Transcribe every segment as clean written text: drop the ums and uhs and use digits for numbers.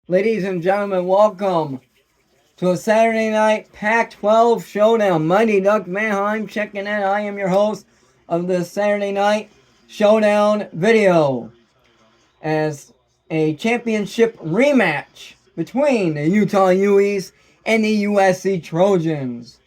Ladies and gentlemen, welcome to a Saturday night Pac-12 showdown. Mighty Duck Manheim checking in. I am your host of this Saturday night showdown video as a championship rematch between the Utah Utes and the USC Trojans.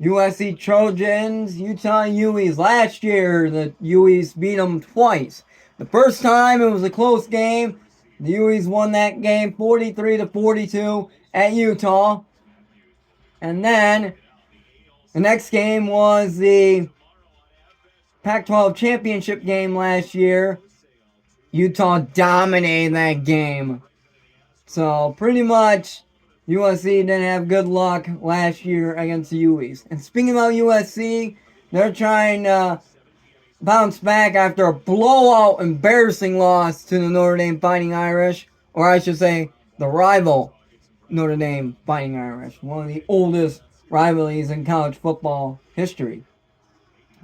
USC Trojans, Utah Utes. Last year, the Utes beat them twice. The first time it was a close game. The Utes won that game 43-42 at Utah. And then the next game was the Pac-12 championship game last year. Utah dominated that game. So pretty much USC didn't have good luck last year against the Utes. And speaking about USC, they're trying to bounce back after a blowout, embarrassing loss to the Notre Dame Fighting Irish, or I should say, the rival Notre Dame Fighting Irish, one of the oldest rivalries in college football history.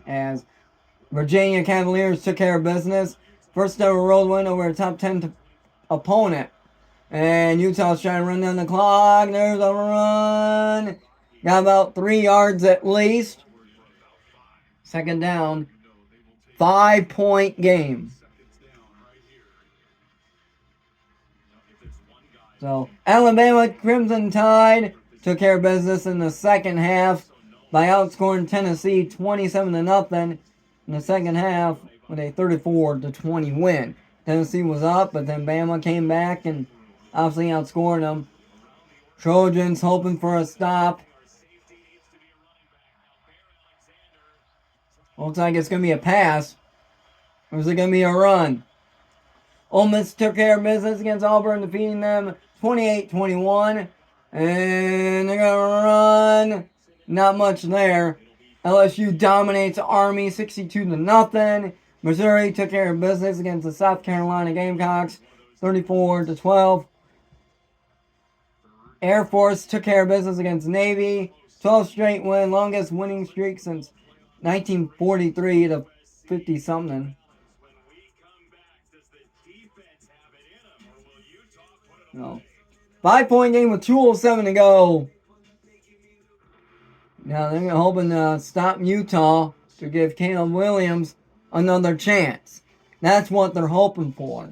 As Virginia Cavaliers took care of business, first ever road win over a top 10 opponent. And Utah's trying to run down the clock. There's a run. Got about 3 yards at least. Second down. 5-point game. So, Alabama Crimson Tide took care of business in the second half by outscoring Tennessee 27-0 in the second half with a 34-20 win. Tennessee was up, but then Bama came back and obviously outscored them. Trojans hoping for a stop. Looks like it's going to be a pass. Or is it going to be a run? Ole Miss took care of business against Auburn, defeating them 28-21. And they're going to run. Not much there. LSU dominates Army 62-0. Missouri took care of business against the South Carolina Gamecocks 34-12. Air Force took care of business against Navy. 12 straight win, longest winning streak since 1943 to 50-something. No. 5-point game with 2:07 to go. Now they're hoping to stop Utah to give Caleb Williams another chance. That's what they're hoping for.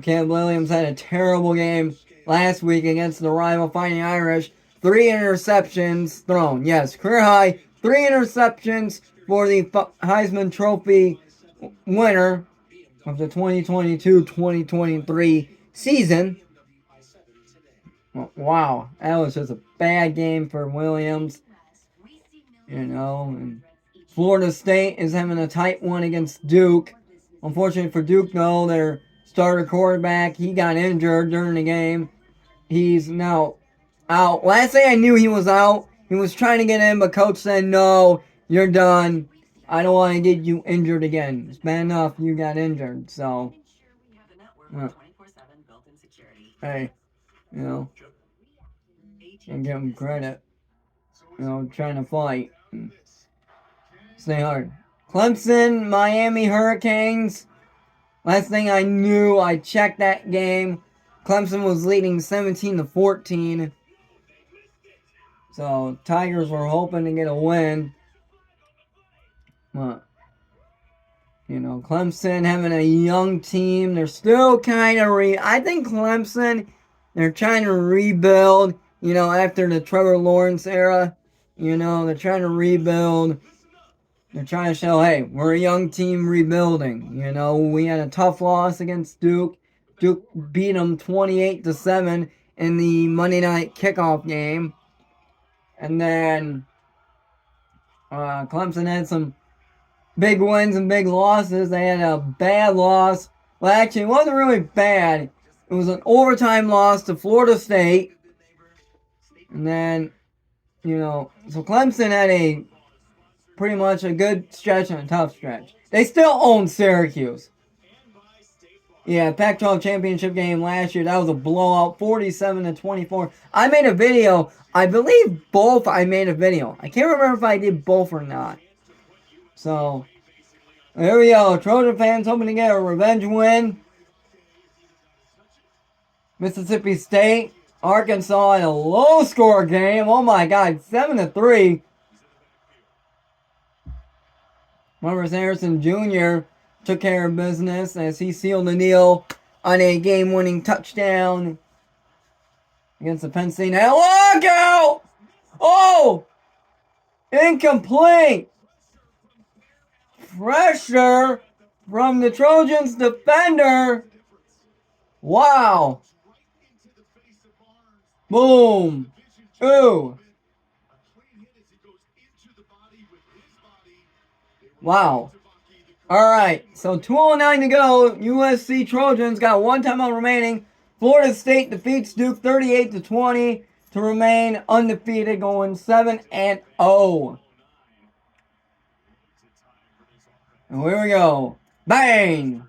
Caleb Williams had a terrible game last week against the rival Fighting Irish. 3 interceptions thrown. Yes, career high. 3 interceptions for the Heisman Trophy winner of the 2022-2023 season. Wow, that was just a bad game for Williams. And Florida State is having a tight one against Duke. Unfortunately for Duke, though, their starter quarterback, he got injured during the game. He's now out. Last day I knew he was out. He was trying to get in, but coach said, no, you're done. I don't want to get you injured again. It's bad enough you got injured, so. Hey, and give him credit. Trying to fight. Stay hard. Clemson, Miami Hurricanes. Last thing I knew, I checked that game. Clemson was leading 17-14. So, Tigers were hoping to get a win. But, Clemson having a young team. They're still kind of I think Clemson, they're trying to rebuild, after the Trevor Lawrence era. They're trying to rebuild. They're trying to show, hey, we're a young team rebuilding. We had a tough loss against Duke. Duke beat them 28-7 in the Monday night kickoff game. And then Clemson had some big wins and big losses. They had a bad loss. Well, actually, it wasn't really bad. It was an overtime loss to Florida State. And then, so Clemson had pretty much a good stretch and a tough stretch. They still own Syracuse. Yeah, Pac-12 championship game last year, that was a blowout, 47-24. I made a video. I believe both I made a video. I can't remember if I did both or not. So, there we go. Trojan fans hoping to get a revenge win. Mississippi State, Arkansas in a low-score game. Oh my God, 7-3. Marvis Harrison Jr. took care of business as he sealed the deal on a game-winning touchdown against the Penn State. Now look out! Oh! Incomplete! Pressure from the Trojans defender. Wow. Boom. Ooh. Wow. Alright, so 2:09 to go. USC Trojans got one timeout remaining. Florida State defeats Duke 38-20 to remain undefeated, going 7-0. And here we go. Bang!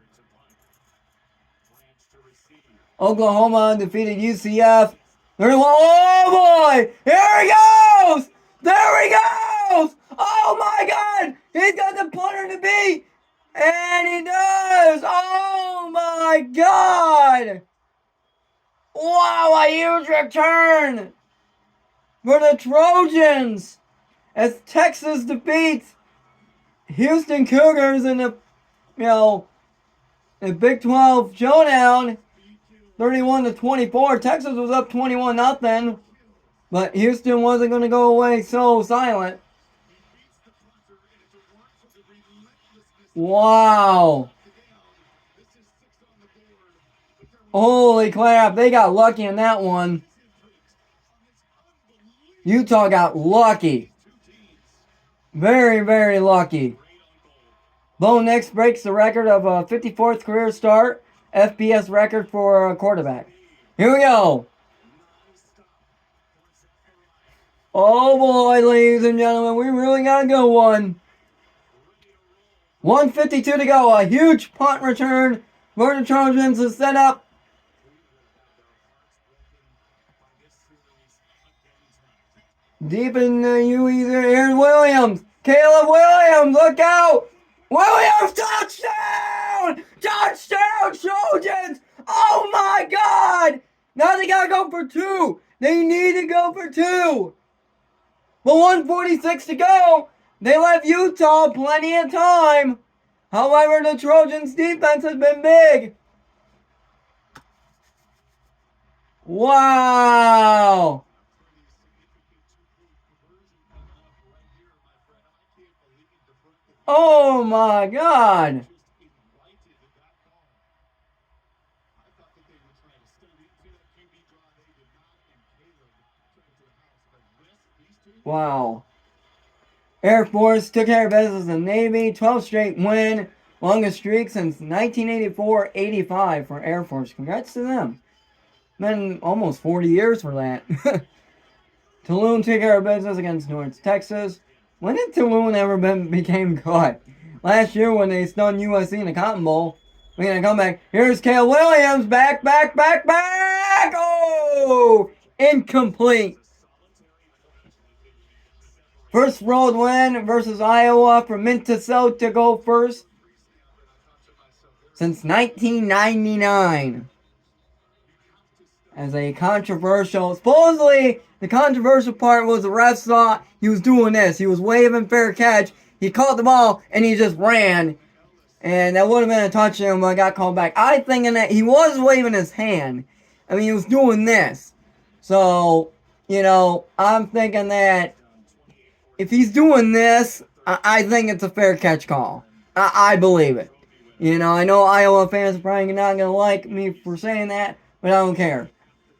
Oklahoma defeated UCF. 31. Oh boy! Here he goes! There he goes! Oh my God! He's got the punter to beat! And he does! Oh my God! Wow, a huge return for the Trojans as Texas defeats Houston Cougars in the Big 12 showdown, 31-24. Texas was up 21-0, but Houston wasn't going to go away so silent. Wow. Holy crap, they got lucky in that one. Utah got lucky. Very, very lucky. Bo Nix breaks the record of a 54th career start, FBS record for a quarterback. Here we go. Oh boy, ladies and gentlemen, we really got a good one. 1:52 to go. A huge punt return for the Trojans to set up. Deep in the UE there. Here's Williams. Caleb Williams, look out. Williams, touchdown! Touchdown, Trojans! Oh my God! Now they gotta go for two. They need to go for two. But 1:46 to go. They left Utah plenty of time. However, the Trojans' defense has been big. Wow! Oh my God! Wow. Air Force took care of business in the Navy. 12 straight win. Longest streak since 1984-85 for Air Force. Congrats to them. Been almost 40 years for that. Tulane took care of business against North Texas. When did Tulane ever became good? Last year when they stunned USC in the Cotton Bowl. We're going to come back. Here's Caleb Williams. Back. Oh! Incomplete. First road win versus Iowa for Minnesota to go first since 1999. As a controversial, supposedly the controversial part was the refs thought he was doing this. He was waving fair catch. He caught the ball and he just ran. And that would have been a touchdown, but got called back. I thinking that he was waving his hand. I mean, he was doing this. So, I'm thinking that if he's doing this, I think it's a fair catch call. I believe it. I know Iowa fans are probably not going to like me for saying that, but I don't care.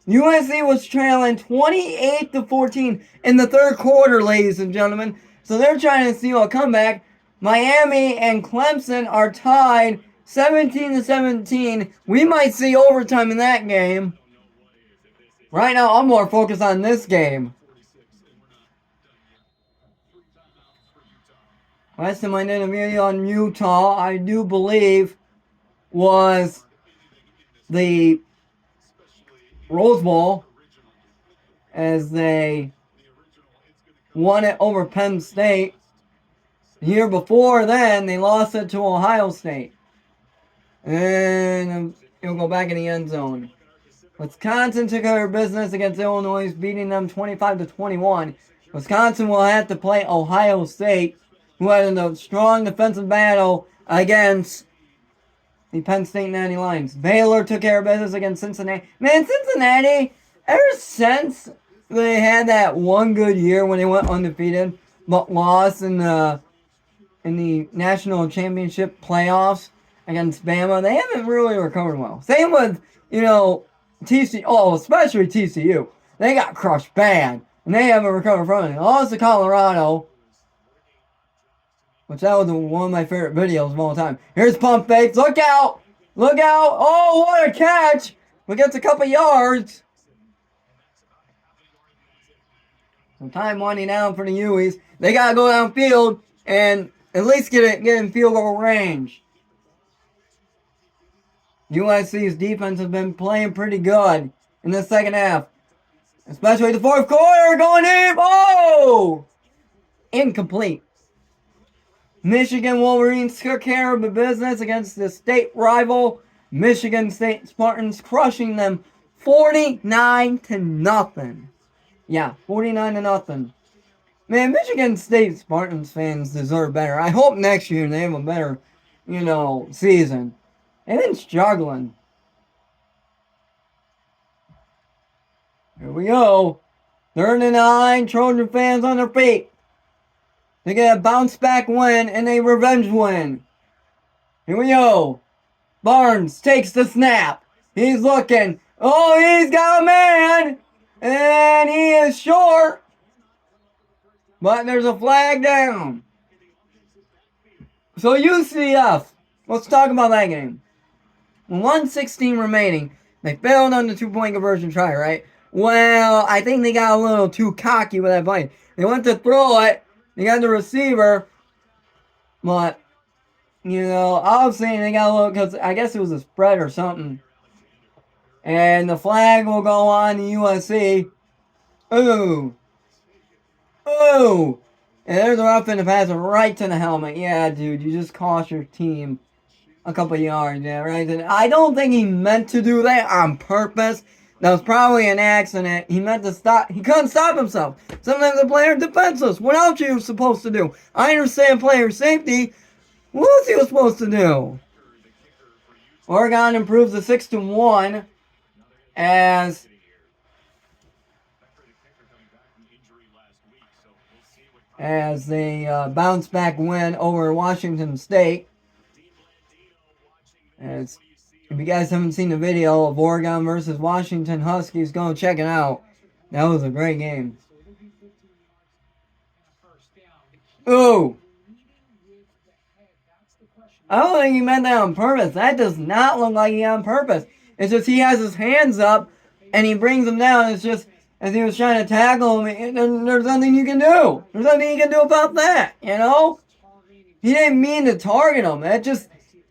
USC was trailing 28-14 in the third quarter, ladies and gentlemen. So they're trying to steal a comeback. Miami and Clemson are tied 17-17. We might see overtime in that game. Right now, I'm more focused on this game. Last time I did a video on Utah, I do believe, was the Rose Bowl, as they won it over Penn State. The year before then, they lost it to Ohio State. And it'll go back in the end zone. Wisconsin took care of business against Illinois, beating them 25-21. Wisconsin will have to play Ohio State, who had a strong defensive battle against the Penn State Nittany Lions. Baylor took care of business against Cincinnati. Man, Cincinnati, ever since they had that one good year when they went undefeated, but lost in the national championship playoffs against Bama, they haven't really recovered well. Same with, TCU, especially TCU. They got crushed bad, and they haven't recovered from it. They lost to Colorado, which that was one of my favorite videos of all time. Here's pump fakes. Look out! Look out! Oh, what a catch! We gets a couple yards. So time winding down for the Utes. They gotta go downfield and at least get in field goal range. USC's defense has been playing pretty good in the second half. Especially the fourth quarter, going in. Oh! Incomplete. Michigan Wolverines took care of the business against the state rival Michigan State Spartans, crushing them 49-0. Yeah, 49-0. Man, Michigan State Spartans fans deserve better. I hope next year they have a better, season. They've been struggling. Here we go. 3rd and 9, Trojan fans on their feet. They get a bounce back win and a revenge win. Here we go. Barnes takes the snap. He's looking. Oh, he's got a man. And he is short. But there's a flag down. So UCF. Let's talk about that game. 1:16 remaining. They failed on the 2-point conversion try, right? Well, I think they got a little too cocky with that play. They went to throw it. They got the receiver. But, I was saying they got a little, because I guess it was a spread or something. And the flag will go on the USC. Ooh. Ooh. And there's a roughing the passer right to the helmet. Yeah, dude, you just cost your team a couple yards, yeah, right? And I don't think he meant to do that on purpose. That was probably an accident. He meant to stop. He couldn't stop himself. Sometimes the player is defenseless. What else are you supposed to do? I understand player safety. What else he was supposed to do? Oregon improves to 6-1 as they bounce back win over Washington State. As if you guys haven't seen the video of Oregon versus Washington Huskies, go check it out. That was a great game. Ooh. I don't think he meant that on purpose. That does not look like he on purpose. It's just he has his hands up and he brings them down. It's just as he was trying to tackle him, there's nothing you can do. There's nothing you can do about that, He didn't mean to target him.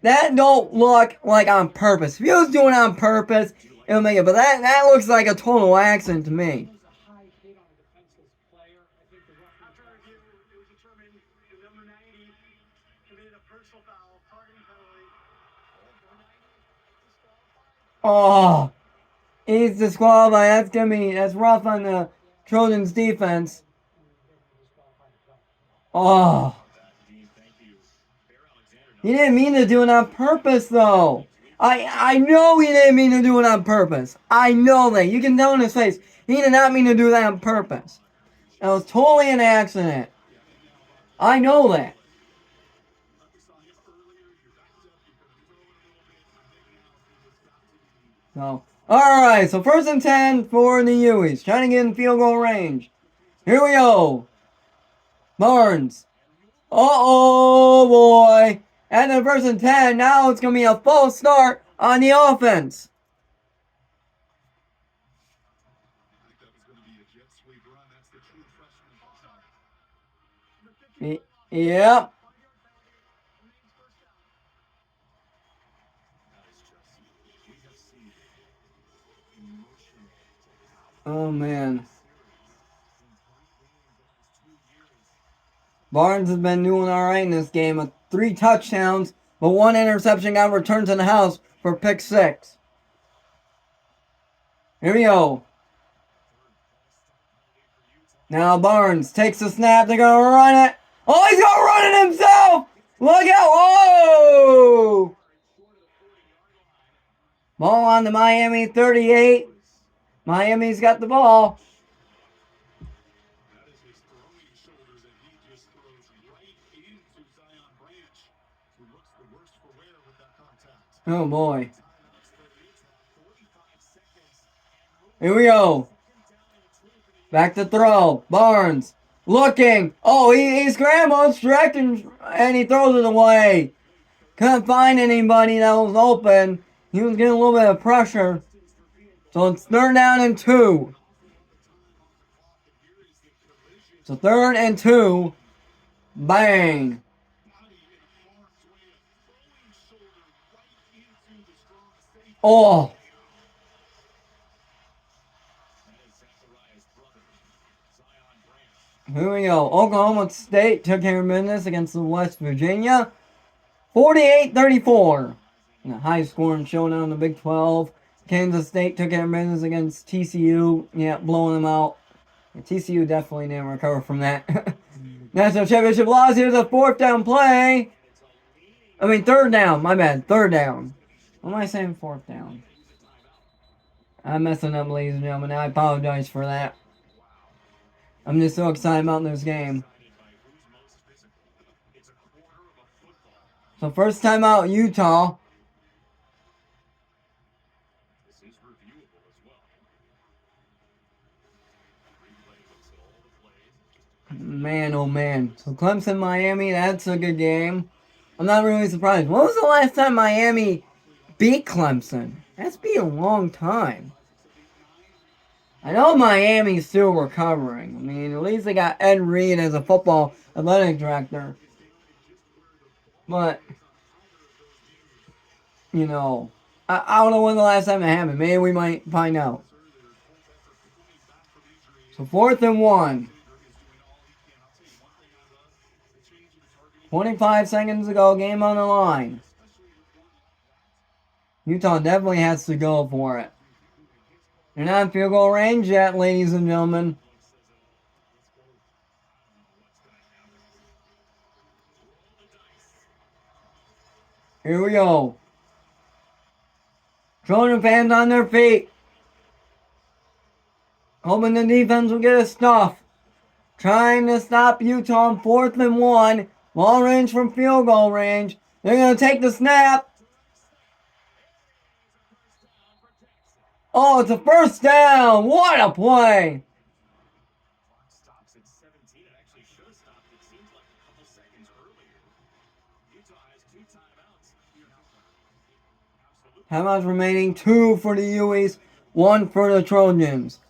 That don't look like on purpose. If he was doing it on purpose, it would make it. But that looks like a total accident to me. Oh, he's disqualified. That's rough on the Trojans defense. Oh. He didn't mean to do it on purpose, though. I know he didn't mean to do it on purpose. I know that. You can tell in his face. He did not mean to do that on purpose. It was totally an accident. I know that. So, alright. So, 1st and 10 for the Utes. Trying to get in field goal range. Here we go. Barnes. Uh-oh, boy. And then 1st and 10, now it's going to be a false start on the offense. Yep. Oh, man. Barnes has been doing all right in this game with 3 touchdowns, but 1 interception got returned to the house for pick 6. Here we go. Now Barnes takes the snap. They're going to run it. Oh, he's going to run it himself. Look out. Whoa. Ball on the Miami 38. Miami's got the ball. Oh boy. Here we go. Back to throw. Barnes looking. Oh, he scrambles, directing, and he throws it away. Couldn't find anybody that was open. He was getting a little bit of pressure. So it's 3rd down and 2. So 3rd and 2. Bang. Oh. Here we go. Oklahoma State took care of business against the West Virginia. 48-34. In a high-scoring showdown in the Big 12. Kansas State took care of business against TCU. Yeah, blowing them out. TCU definitely didn't recover from that. National Championship loss. Here's a 4th down play. 3rd down. My bad. 3rd down. What am I saying 4th down? I'm messing up, ladies and gentlemen. I apologize for that. I'm just so excited about this game. So first time out, Utah. Man, oh man. So Clemson, Miami, that's a good game. I'm not really surprised. When was the last time Miami beat Clemson? That's been a long time. I know Miami's still recovering. At least they got Ed Reed as a football athletic director. But, I don't know when the last time it happened. Maybe we might find out. So 4th and 1. 25 seconds to go. Game on the line. Utah definitely has to go for it. They're not in field goal range yet, ladies and gentlemen. Here we go. Trojan fans on their feet. Hoping the defense will get a stuff. Trying to stop Utah on 4th and 1. Ball range from field goal range. They're going to take the snap. Oh, it's a 1st down. What a play. Timeouts remaining. 2 for the Utes. 1 for the Trojans.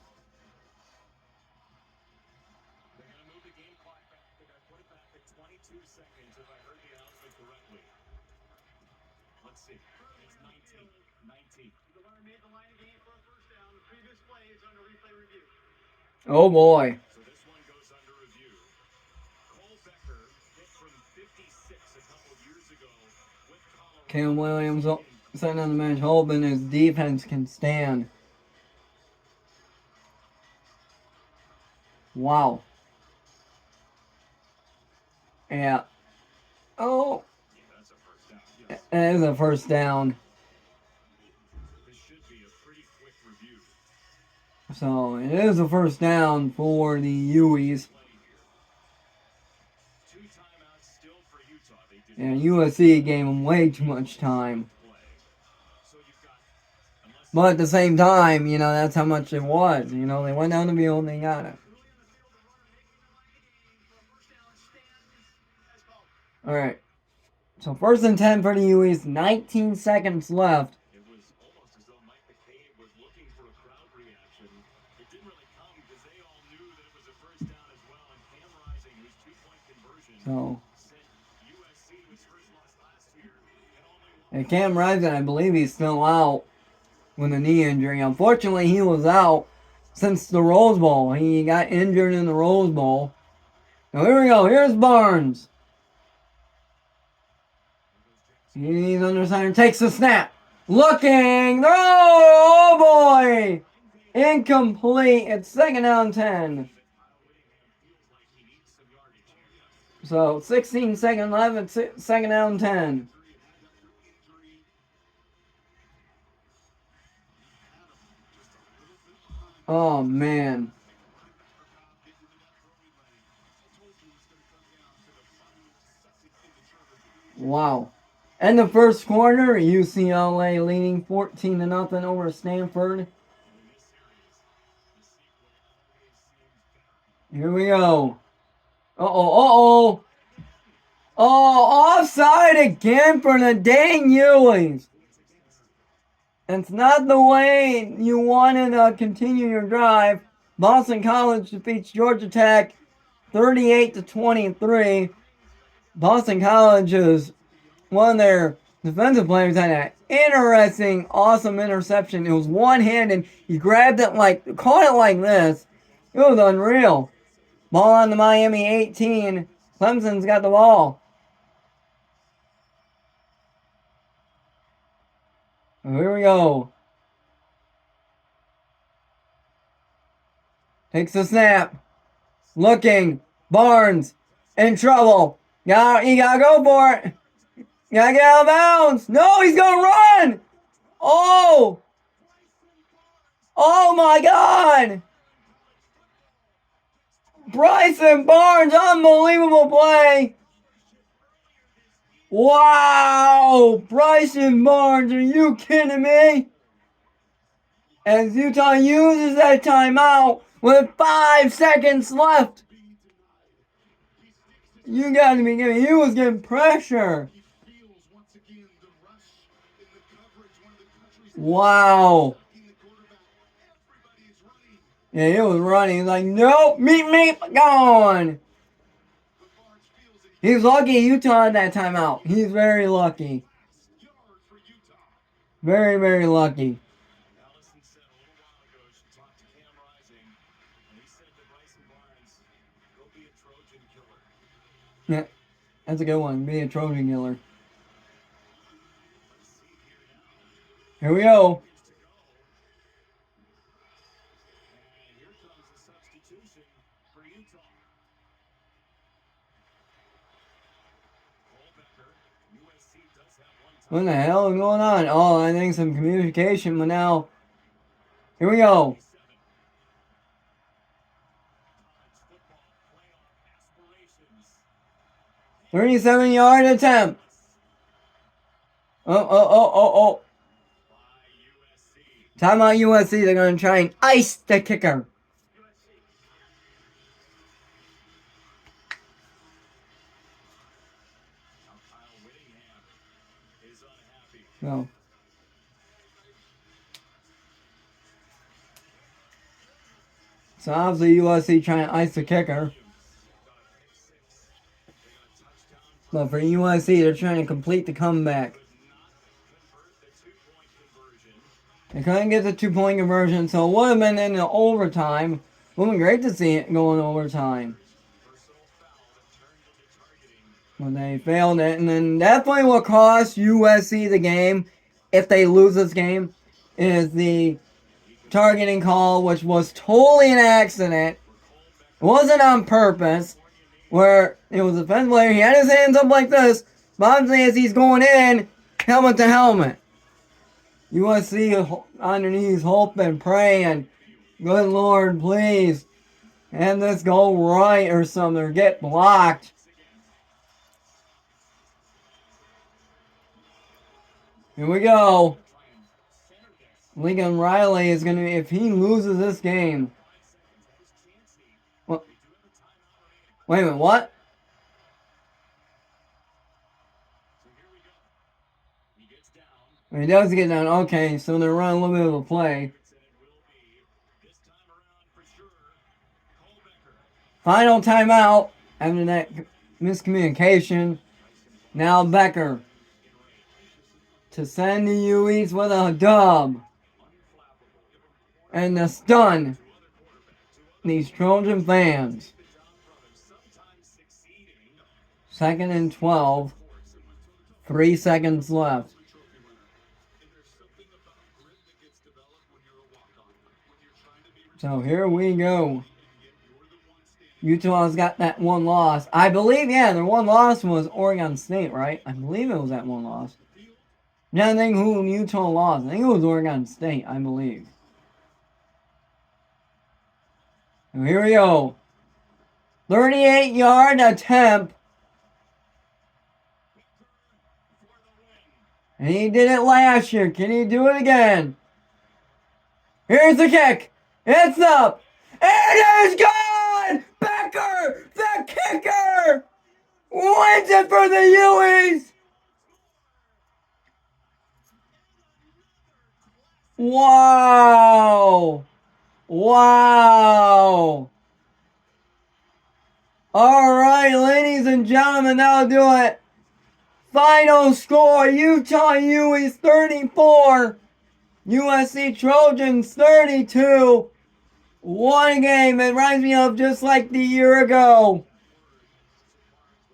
Oh boy. Cam Williams sitting on the bench, hoping his defense can stand. Wow. Yeah. Oh. It is a 1st down. So it is a 1st down for the Utes. And USC gave them way too much time. But at the same time, that's how much it was. They went down the field and they got it. Alright. So 1st and 10 for the Utes. 19 seconds left. So, and Cam Rising, I believe he's still out with a knee injury. Unfortunately, he was out since the Rose Bowl. He got injured in the Rose Bowl. Now here we go. Here's Barnes. He's under center. Takes the snap. Looking. Oh boy. Incomplete. It's 2nd down 10. So 16 seconds left. It's 2nd down 10. Oh, man. Wow. In the first quarter, UCLA leading 14-0 over Stanford. Here we go. Uh-oh. Oh, offside again for the dang Utes. It's not the way you wanted to continue your drive. Boston College defeats Georgia Tech 38-23. Boston College is one of their defensive players had an interesting, awesome interception. It was one-handed. He grabbed it caught it like this. It was unreal. Ball on the Miami 18. Clemson's got the ball. Here we go. Takes the snap. Looking. Barnes. In trouble. You gotta go for it. You gotta get out of bounds. No, he's gonna run. Oh. Oh my God. Bryson Barnes. Unbelievable play. Wow. Bryson Barnes. Are you kidding me? As Utah uses that timeout with 5 seconds left. You gotta be kidding me. He was getting pressure. Wow. Yeah, he was running. He's like, nope, meet, gone. He's lucky Utah had that timeout. He's very lucky. Very, very lucky. Yeah, that's a good one. Be a Trojan killer. Here we go. What the hell is going on? Oh, I think some communication, but now, here we go. "37-yard attempt. Oh. Timeout USC. They're going to try and ice the kicker. No. So obviously USC trying to ice the kicker. But for USC, they're trying to complete the comeback. They couldn't get the 2-point conversion, so it would have been in the overtime. It would have been great to see it go in overtime. But they failed it, and then definitely what cost USC the game, if they lose this game, is the targeting call, which was totally an accident. It wasn't on purpose, where it was a defensive player. He had his hands up like this, but obviously as he's going in, helmet to helmet. USC on their knees hoping, praying, good Lord, please, have this go right or something, or get blocked. Here we go. Lincoln Riley is going to, if he loses this game. What? Wait a minute, what? He does get down. Okay, so they're running a little bit of a play. Final timeout after that miscommunication. Now Becker to send the Utes with a dub. And to stun these Trojan fans. 2nd and 12. 3 seconds left. So here we go. Utah's got that one loss. I believe, yeah, their one loss was Oregon State, right? I believe it was that one loss. Yeah, I think who Utah lost. I think it was Oregon State, I believe. So here we go. 38-yard attempt. And he did it last year. Can he do it again? Here's the kick. It's up. It is gone! Becker, the kicker, wins it for the Utes. Wow. Wow. All right, ladies and gentlemen, that'll do it. Final score, Utah Utes 34, USC Trojans 32. One game, it reminds me of just like the year ago.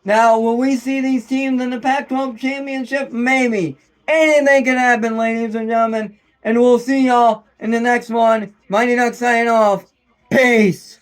Now, will we see these teams in the Pac-12 championship? Maybe. Anything can happen, ladies and gentlemen. And we'll see y'all in the next one. Mighty Ducks signing off. Peace.